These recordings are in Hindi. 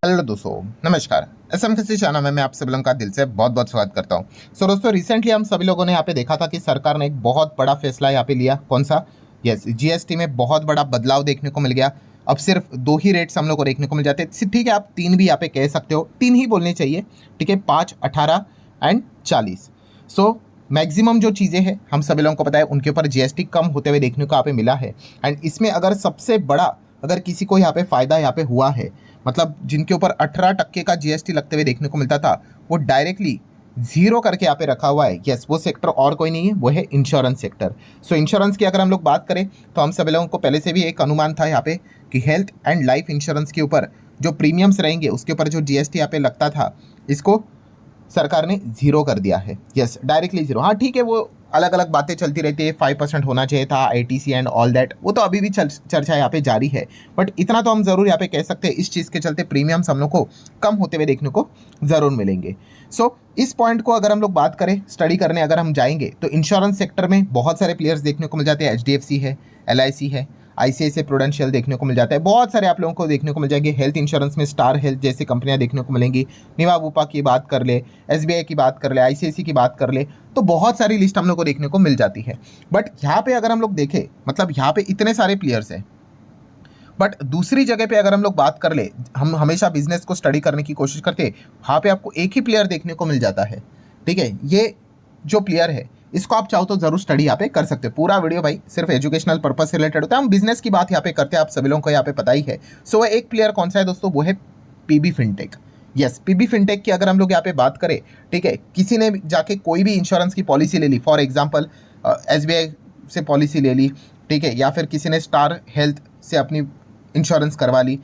हेलो दोस्तों, नमस्कार। एसएम किसी चैनल में मैं आप सभी लोगों का दिल से बहुत बहुत स्वागत करता हूं। दोस्तों, रिसेंटली हम सभी लोगों ने यहाँ पे देखा था कि सरकार ने एक बहुत बड़ा फैसला यहाँ पे लिया। कौन सा? यस, जीएसटी में बहुत बड़ा बदलाव देखने को मिल गया। अब सिर्फ 2 ही रेट्स हम लोग को देखने को मिल जाते हैं। ठीक है, आप 3 भी यहाँ पे कह सकते हो, 3 ही बोलनी चाहिए। ठीक है, 5, 18 एंड 40। मैक्सिमम जो चीज़ें हैं हम सभी लोगों को पता है, उनके ऊपर जीएसटी कम होते हुए देखने को यहाँ पे मिला है। एंड इसमें अगर सबसे बड़ा अगर किसी को यहाँ पे फ़ायदा यहाँ पे हुआ है, मतलब जिनके ऊपर 18% का जीएसटी लगते हुए देखने को मिलता था, वो डायरेक्टली जीरो करके यहाँ पे रखा हुआ है। यस, वो सेक्टर और कोई नहीं है, वो है इंश्योरेंस सेक्टर। इंश्योरेंस की अगर हम लोग बात करें तो हम सभी लोगों को पहले से भी एक अनुमान था यहाँ पे कि हेल्थ एंड लाइफ इंश्योरेंस के ऊपर जो प्रीमियम्स रहेंगे उसके ऊपर जो जीएसटी यहाँ पे लगता था, इसको सरकार ने जीरो कर दिया है। Yes, directly zero. हाँ ठीक है, वो अलग अलग बातें चलती रहती है, 5% होना चाहिए था आईटीसी एंड ऑल दैट, वो तो अभी भी चर्चा यहाँ पे जारी है। बट इतना तो हम ज़रूर यहाँ पे कह सकते हैं, इस चीज़ के चलते प्रीमियम्स हम लोग को कम होते हुए देखने को ज़रूर मिलेंगे। इस पॉइंट को अगर हम लोग बात करें, स्टडी करने अगर हम जाएंगे, तो इंश्योरेंस सेक्टर में बहुत सारे प्लेयर्स देखने को मिल जाते हैं। एचडीएफसी है, एलआईसी है, आईसीआईसीआई प्रूडेंशियल देखने को मिल जाता है। बहुत सारे आप लोगों को देखने को मिल जाएंगे। हेल्थ इंश्योरेंस में स्टार हेल्थ जैसी कंपनियां देखने को मिलेंगी। निवा बुपा की बात कर ले, एसबीआई की बात कर ले, आईसीआईसीआई की बात कर ले, तो बहुत सारी लिस्ट हम लोग को देखने को मिल जाती है। बट यहाँ पे अगर हम लोग देखें, मतलब यहाँ पे इतने सारे प्लेयर्स हैं, बट दूसरी जगह पे अगर हम लोग बात कर ले, हम हमेशा बिजनेस को स्टडी करने की कोशिश करते हैं, वहाँ पे आपको एक ही प्लेयर देखने को मिल जाता है। ठीक है, ये जो प्लेयर है इसको आप चाहो तो जरूर स्टडी यहाँ पे कर सकते हो। पूरा वीडियो भाई सिर्फ एजुकेशनल पर्पज से रिलेटेड होता है, हम बिजनेस की बात यहाँ पे करते हैं, आप सभी लोगों को यहाँ पे पता ही है। वो एक प्लेयर कौन सा है दोस्तों? वो है पीबी फिनटेक। यस, पीबी फिनटेक की अगर हम लोग यहाँ पे बात करें, ठीक है, किसी ने जाके कोई भी इंश्योरेंस की पॉलिसी ले ली, फॉर एग्जाम्पल एसबीआई से पॉलिसी ले ली, ठीक है, या फिर किसी ने स्टार हेल्थ से अपनी इंश्योरेंस करवा ली,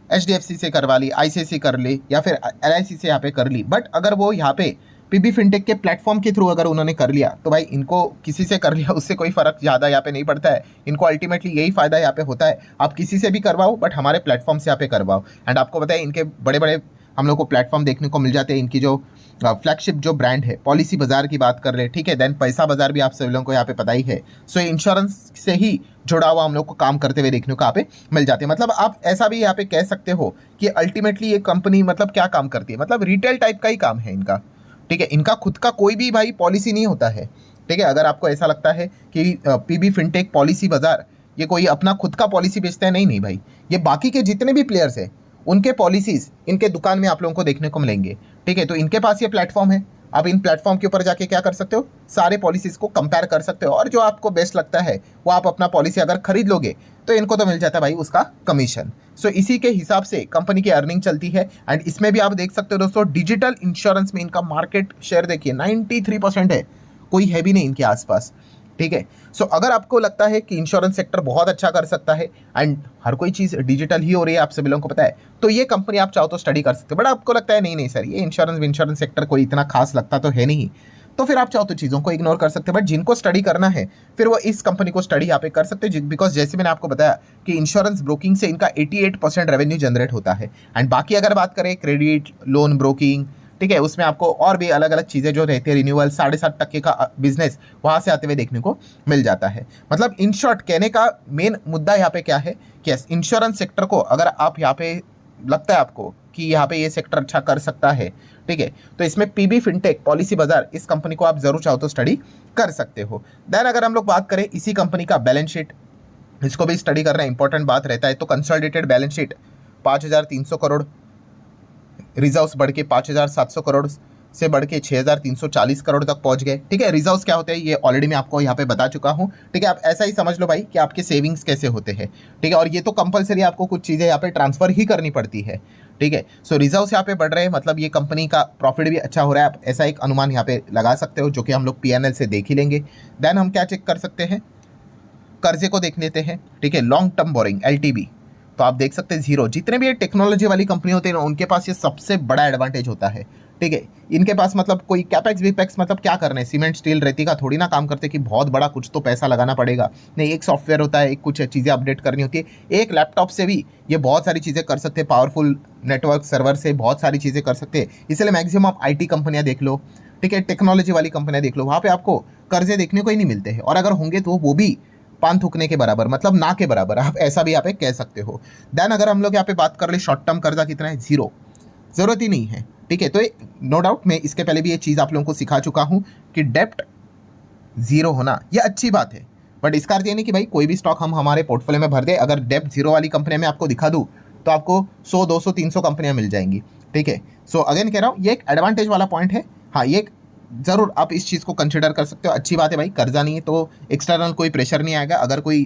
एचडीएफसी से करवा ली, आईसीआईसीआई कर ली, या फिर एलआईसी से यहाँ पे कर ली। बट अगर वो यहाँ पे पीबी फिनटेक के प्लेटफॉर्म के थ्रू अगर उन्होंने कर लिया, तो भाई इनको किसी से कर लिया उससे कोई फ़र्क ज़्यादा यहाँ पे नहीं पड़ता है। इनको अल्टीमेटली यही फ़ायदा यहाँ पे होता है, आप किसी से भी करवाओ बट हमारे प्लेटफॉर्म से यहाँ पे करवाओ। एंड आपको पता है, इनके बड़े बड़े हम लोग को प्लेटफॉर्म देखने को मिल जाते हैं। इनकी जो फ्लैगशिप जो ब्रांड है, पॉलिसी बाजार की बात कर ले, ठीक है, देन पैसा बाजार भी आप सभी लोगों को यहाँ पे पता ही है। इंश्योरेंस से ही जुड़ा हुआ हम लोग को काम करते हुए देखने को यहाँ पे मिल जाते हैं। मतलब आप ऐसा भी यहाँ पे कह सकते हो कि अल्टीमेटली ये कंपनी मतलब क्या काम करती है, मतलब रिटेल टाइप का ही काम है इनका। ठीक है, इनका खुद का कोई भी भाई पॉलिसी नहीं होता है। ठीक है, अगर आपको ऐसा लगता है कि पीबी फिनटेक पॉलिसी बाजार ये कोई अपना खुद का पॉलिसी बेचता है, नहीं नहीं भाई, ये बाकी के जितने भी प्लेयर्स हैं उनके पॉलिसीज इनके दुकान में आप लोगों को देखने को मिलेंगे। ठीक है, तो इनके पास ये प्लेटफॉर्म है, आप इन प्लेटफॉर्म के ऊपर जाके क्या कर सकते हो, सारे पॉलिसीज को कंपेयर कर सकते हो, और जो आपको बेस्ट लगता है वो आप अपना पॉलिसी अगर खरीद लोगे तो इनको तो मिल जाता है भाई उसका कमीशन। इसी के हिसाब से कंपनी की अर्निंग चलती है। एंड इसमें भी आप देख सकते हो दोस्तों, डिजिटल इंश्योरेंस में इनका मार्केट शेयर देखिए 93% है, कोई है भी नहीं इनके आसपास। ठीक है, अगर आपको लगता है कि इंश्योरेंस सेक्टर बहुत अच्छा कर सकता है एंड हर कोई चीज़ डिजिटल ही हो रही है, आप सभी लोगों को पता है, तो ये कंपनी आप चाहो तो स्टडी कर सकते हो। बट आपको लगता है नहीं नहीं सर, ये इंश्योरेंस सेक्टर कोई इतना खास लगता तो है नहीं, तो फिर आप चाहो तो चीज़ों को इग्नोर कर सकते हैं। बट जिनको स्टडी करना है फिर वो इस कंपनी को स्टडी यहाँ पे कर सकते हैं, बिकॉज जैसे मैंने आपको बताया कि इंश्योरेंस ब्रोकिंग से इनका 88% रेवेन्यू जनरेट होता है। एंड बाकी अगर बात करें क्रेडिट लोन ब्रोकिंग, ठीक है, उसमें आपको और भी अलग अलग चीज़ें जो रहती है, रिन्यूअल 7.5% का बिजनेस वहाँ से आते हुए देखने को मिल जाता है। मतलब इन शॉर्ट कहने का मेन मुद्दा यहाँ पे क्या है कि इंश्योरेंस सेक्टर को अगर आप यहाँ पे लगता है आपको कि यहाँ पे ये सेक्टर अच्छा कर सकता है, ठीक है, तो इसमें पीबी फिनटेक पॉलिसी बाजार इस कंपनी को आप जरूर चाहो तो स्टडी कर सकते हो। देन अगर हम लोग बात करें इसी कंपनी का बैलेंस शीट, इसको भी स्टडी करना इंपॉर्टेंट बात रहता है। तो consolidated balance sheet 5,300 crore, reserves बढ़ के 5,700 करोड़ से बढ़ के 6,340 करोड़ तक पहुंच गए। ठीक है, रिजर्व्स क्या होते हैं ये ऑलरेडी मैं आपको यहाँ पे बता चुका हूँ। ठीक है, आप ऐसा ही समझ लो भाई कि आपके सेविंग्स कैसे होते हैं। ठीक है, और ये तो कंपलसरी आपको कुछ चीज़ें यहाँ पे ट्रांसफर ही करनी पड़ती है। ठीक है, रिजर्व्स यहाँ पे बढ़ रहे हैं, मतलब ये कंपनी का प्रॉफिट भी अच्छा हो रहा है, आप ऐसा एक अनुमान यहाँ पे लगा सकते हो, जो कि हम लोग पीएनएल से देख ही लेंगे। देन हम क्या चेक कर सकते हैं, कर्जे को देख लेते हैं। ठीक है, लॉन्ग टर्म बोरिंग एलटीबी, तो आप देख सकते हैं जीरो। जितने भी ये टेक्नोलॉजी वाली कंपनी होती है ना, उनके पास ये सबसे बड़ा एडवांटेज होता है। ठीक है, इनके पास मतलब कोई कैपेक्स विपेक्स मतलब क्या करना है, सीमेंट स्टील रेती का थोड़ी ना काम करते कि बहुत बड़ा कुछ तो पैसा लगाना पड़ेगा। नहीं, एक सॉफ्टवेयर होता है, एक कुछ चीज़ें अपडेट करनी होती है, एक लैपटॉप से भी ये बहुत सारी चीज़ें कर सकते हैं, पावरफुल नेटवर्क सर्वर से बहुत सारी चीज़ें कर सकते हैं। इसलिए मैक्सिमम आप आईटी कंपनियां देख लो, ठीक है, टेक्नोलॉजी वाली कंपनियां देख लो, वहाँ पे आपको कर्जे देखने को ही नहीं मिलते हैं, और अगर होंगे तो वो भी पान थूकने के बराबर, मतलब ना के बराबर, आप ऐसा भी यहाँ पे कह सकते हो। देन अगर हम लोग यहाँ पे बात कर ले शॉर्ट टर्म कर्जा कितना है, जीरो। ज़रूरत ही नहीं है। ठीक है, तो नो डाउट मैं इसके पहले भी ये चीज़ आप लोगों को सिखा चुका हूँ कि डेप्ट जीरो होना ये अच्छी बात है, बट इसका अर्थ ये नहीं कि भाई कोई भी स्टॉक हम हमारे पोर्टफोलियो में भर दे। अगर डेप्ट जीरो वाली कंपनी में आपको दिखा दूँ तो आपको 100 200 300 कंपनियां मिल जाएंगी। ठीक है, सो अगेन कह रहा हूँ ये एक एडवांटेज वाला पॉइंट है। हाँ, ये ज़रूर आप इस चीज़ को कंसिडर कर सकते हो, अच्छी बात है भाई। कर्जा नहीं है तो एक्सटर्नल कोई प्रेशर नहीं आएगा अगर कोई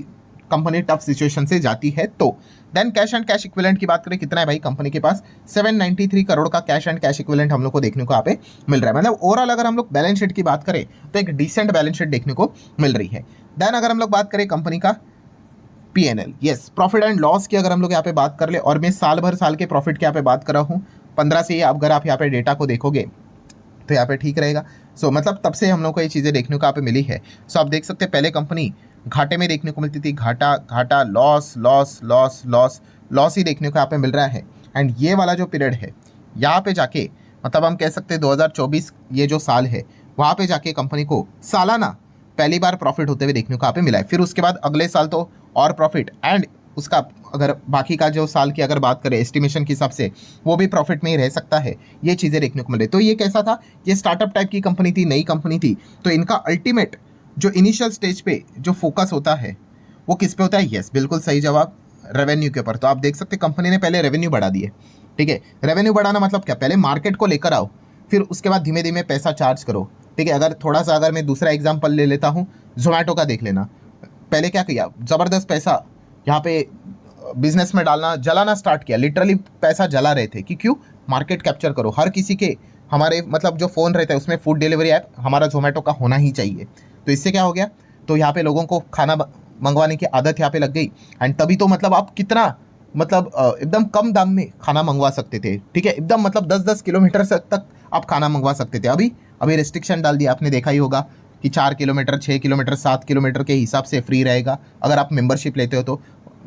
कंपनी टफ सिचुएशन से जाती है तो। Then cash and cash equivalent की बात करें, कितना है भाई कंपनी के पास 793 करोड़ का कैश एंड कैश इक्विवेलेंट हम लोग को देखने को यहाँ पे मिल रहा है। मतलब ओवरऑल अगर हम लोग बैलेंस शीट की बात करें तो एक डिसेंट बैलेंस शीट देखने को मिल रही है। देन अगर हम लोग बात करें कंपनी का PNL, yes profit and loss की अगर हम लोग यहाँ पे बात कर ले, और मैं साल के प्रॉफिट की यहाँ पे बात कर रहा हूँ 15 से, अगर आप यहाँ पे डेटा को देखोगे तो यहाँ पे ठीक रहेगा। सो मतलब तब से हम लोग को ये चीज़ें देखने को यहाँ पे मिली है। सो आप देख सकते हैं पहले कंपनी घाटे में देखने को मिलती थी, घाटा घाटा loss loss loss loss loss ही देखने को यहाँ पे मिल रहा है। एंड ये वाला जो पीरियड है यहाँ पे जाके, मतलब हम कह सकते हैं 2024 ये जो साल है वहाँ पे जाके कंपनी को सालाना पहली बार प्रॉफिट होते हुए देखने को यहाँ पे मिला है। फिर उसके बाद अगले साल तो और प्रॉफिट, एंड उसका अगर बाकी का जो साल की अगर बात करें एस्टिमेशन के हिसाब से वो भी प्रॉफिट में ही रह सकता है। ये चीज़ें देखने को मिले। तो ये कैसा था, ये स्टार्टअप टाइप की कंपनी थी, नई कंपनी थी, तो इनका अल्टीमेट जो इनिशियल स्टेज पे जो फोकस होता है वो किस पे होता है? यस बिल्कुल सही जवाब, रेवेन्यू के ऊपर। तो आप देख सकते कंपनी ने पहले रेवेन्यू बढ़ा दिए। ठीक है, रेवेन्यू बढ़ाना मतलब क्या, पहले मार्केट को लेकर आओ, फिर उसके बाद धीमे धीमे पैसा चार्ज करो। ठीक है, अगर थोड़ा सा अगर मैं दूसरा एग्जाम्पल ले लेता हूँ, जोमेटो का देख लेना। पहले क्या किया, ज़बरदस्त पैसा यहाँ पे बिजनेस में डालना, जलाना स्टार्ट किया, लिटरली पैसा जला रहे थे कि क्यों, मार्केट कैप्चर करो। हर किसी के हमारे मतलब जो फ़ोन रहता है उसमें फूड डिलीवरी ऐप हमारा जोमेटो का होना ही चाहिए। तो इससे क्या हो गया, तो यहाँ पे लोगों को खाना मंगवाने की आदत यहाँ पे लग गई। एंड तभी तो मतलब आप कितना मतलब एकदम कम दाम में खाना मंगवा सकते थे। ठीक है, एकदम मतलब 10-10 किलोमीटर तक आप खाना मंगवा सकते थे। अभी रिस्ट्रिक्शन डाल दिया, आपने देखा ही होगा कि 4 किलोमीटर 6 किलोमीटर 7 किलोमीटर के हिसाब से फ्री रहेगा अगर आप मेंबरशिप लेते हो तो,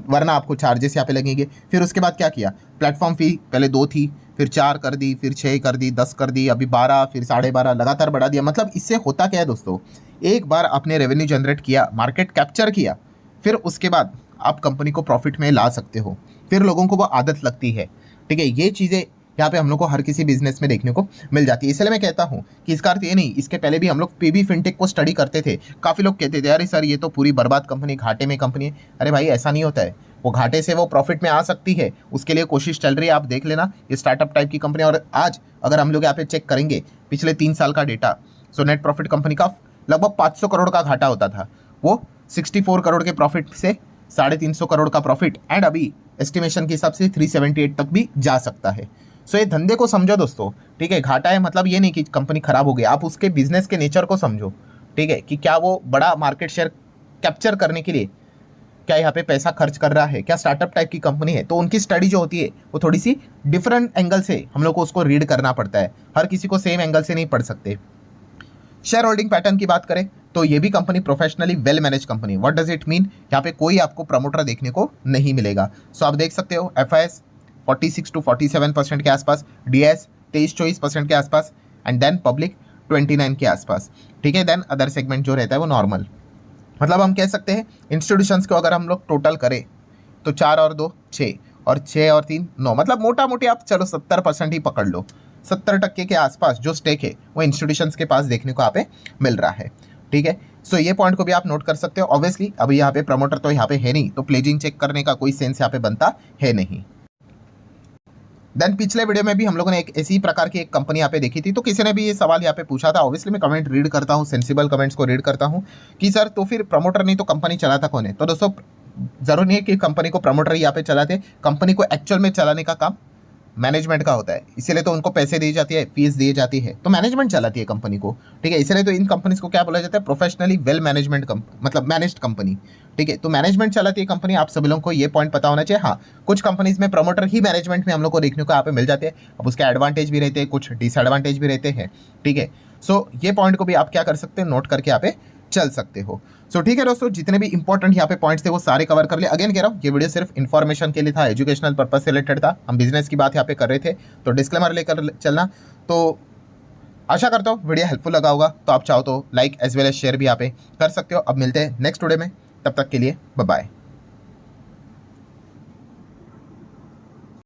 वरना आपको चार्जेस यहाँ पे लगेंगे। फिर उसके बाद क्या किया, प्लेटफॉर्म फ़ी पहले 2 थी, फिर 4 कर दी, फिर 6 कर दी, 10 कर दी, अभी 12, फिर 12.5 लगातार बढ़ा दिया। मतलब इससे होता क्या है दोस्तों, एक बार आपने रेवेन्यू जनरेट किया, मार्केट कैप्चर किया, फिर उसके बाद आप कंपनी को प्रॉफिट में ला सकते हो, फिर लोगों को वो आदत लगती है। ठीक है, ये चीज़ें यहाँ पे हम लोग को हर किसी बिजनेस में देखने को मिल जाती है। इसलिए मैं कहता हूँ कि इसका अर्थ ये नहीं, इसके पहले भी हम लोग पीबी फिनटेक को स्टडी करते थे। काफ़ी लोग कहते थे अरे सर ये तो पूरी बर्बाद कंपनी, घाटे में कंपनी है। अरे भाई ऐसा नहीं होता है, वो घाटे से वो प्रॉफिट में आ सकती है, उसके लिए कोशिश चल रही है। आप देख लेना ये स्टार्टअप टाइप की कंपनी। और आज अगर हम लोग यहाँ पे चेक करेंगे पिछले 3 साल का data, so net profit company का लगभग 500 करोड़ का घाटा होता था, वो 64 करोड़ के प्रॉफिट से 350 करोड़ का प्रॉफिट, एंड अभी एस्टिमेशन के हिसाब से 378 तक भी जा सकता है। सो ये धंधे को समझो दोस्तों। ठीक है, घाटा है मतलब ये नहीं कि कंपनी खराब हो गई, आप उसके बिजनेस के नेचर को समझो। ठीक है, कि क्या वो बड़ा मार्केट शेयर कैप्चर करने के लिए क्या यहाँ पे पैसा खर्च कर रहा है, क्या स्टार्टअप टाइप की कंपनी है। तो उनकी स्टडी जो होती है वो थोड़ी सी डिफरेंट एंगल से हम लोग को उसको रीड करना पड़ता है, हर किसी को सेम एंगल से नहीं पढ़ सकते। शेयर होल्डिंग पैटर्न की बात करें तो ये भी company professionally well manage company. What does it mean, यहाँ पे कोई आपको प्रमोटर देखने को नहीं मिलेगा। सो आप देख सकते हो FIS 46 to 47% के आसपास, DS 23-24% के आसपास, एंड देन पब्लिक 29 के आसपास। ठीक है, देन अदर सेगमेंट जो रहता है वो नॉर्मल। मतलब हम कह सकते हैं इंस्टीट्यूशंस को अगर हम लोग टोटल करें तो 4 और 2 6, और 6 और 3 9, मतलब मोटा मोटी आप चलो 70% ही पकड़ लो। 70% के आसपास जो स्टेक है वो इंस्टीट्यूशंस के पास देखने को यहाँ पे मिल रहा है। ठीक है, सो ये पॉइंट को भी आप नोट कर सकते हो। ऑब्वियसली अभी यहाँ पे प्रमोटर तो यहाँ पे है नहीं, तो प्लेजिंग चेक करने का कोई सेंस यहाँ पे बनता है नहीं। देन पिछले वीडियो में भी हम लोगों ने एक ऐसी प्रकार की एक कंपनी यहाँ पे देखी थी, तो किसी ने भी ये सवाल यहाँ पे पूछा था। ऑब्वियसली मैं कमेंट रीड करता हूँ, सेंसिबल कमेंट्स को रीड करता हूँ कि सर तो फिर प्रमोटर नहीं तो कंपनी चलाता कौन है। तो दोस्तों जरूरी नहीं है कि कंपनी को प्रमोटर यहाँ पे चलाते, कंपनी को एक्चुअल में चलाने का काम मैनेजमेंट का होता है, इसीलिए तो उनको पैसे दी जाती है, फीस दी जाती है, तो मैनेजमेंट चलाती है कंपनी को। ठीक है, इसलिए तो इन कंपनीज को क्या बोला जाता है, प्रोफेशनली वेल मैनेजमेंट मतलब मैनेज्ड कंपनी। ठीक है, तो मैनेजमेंट चलाती है कंपनी। आप सभी लोगों को ये पॉइंट पता होना चाहिए। हाँ, कुछ कंपनीज में प्रमोटर ही मैनेजमेंट में हम लोग को देखने को यहाँ पे मिल जाते हैं। अब उसके एडवांटेज भी रहते हैं, कुछ डिसएडवांटेज भी रहते हैं। ठीक है, सो ये पॉइंट को भी आप क्या कर सकते हैं, नोट करके यहाँ पे चल सकते हो। सो ठीक है दोस्तों, जितने भी इंपॉर्टेंट यहाँ पे पॉइंट्स थे वो सारे कवर कर ले। अगेन कह रहा हूँ ये वीडियो सिर्फ इन्फॉर्मेशन के लिए था, एजुकेशनल पर्पज से रिलेटेड था। हम बिजनेस की बात यहाँ पे कर रहे थे, तो डिस्क्लेमर लेकर चलना। तो आशा करता हूँ वीडियो हेल्पफुल लगा होगा, तो आप चाहो तो like as well as share भी यहाँ पे कर सकते हो। अब मिलते हैं नेक्स्ट वीडियो में, तब तक के लिए बाय बाय।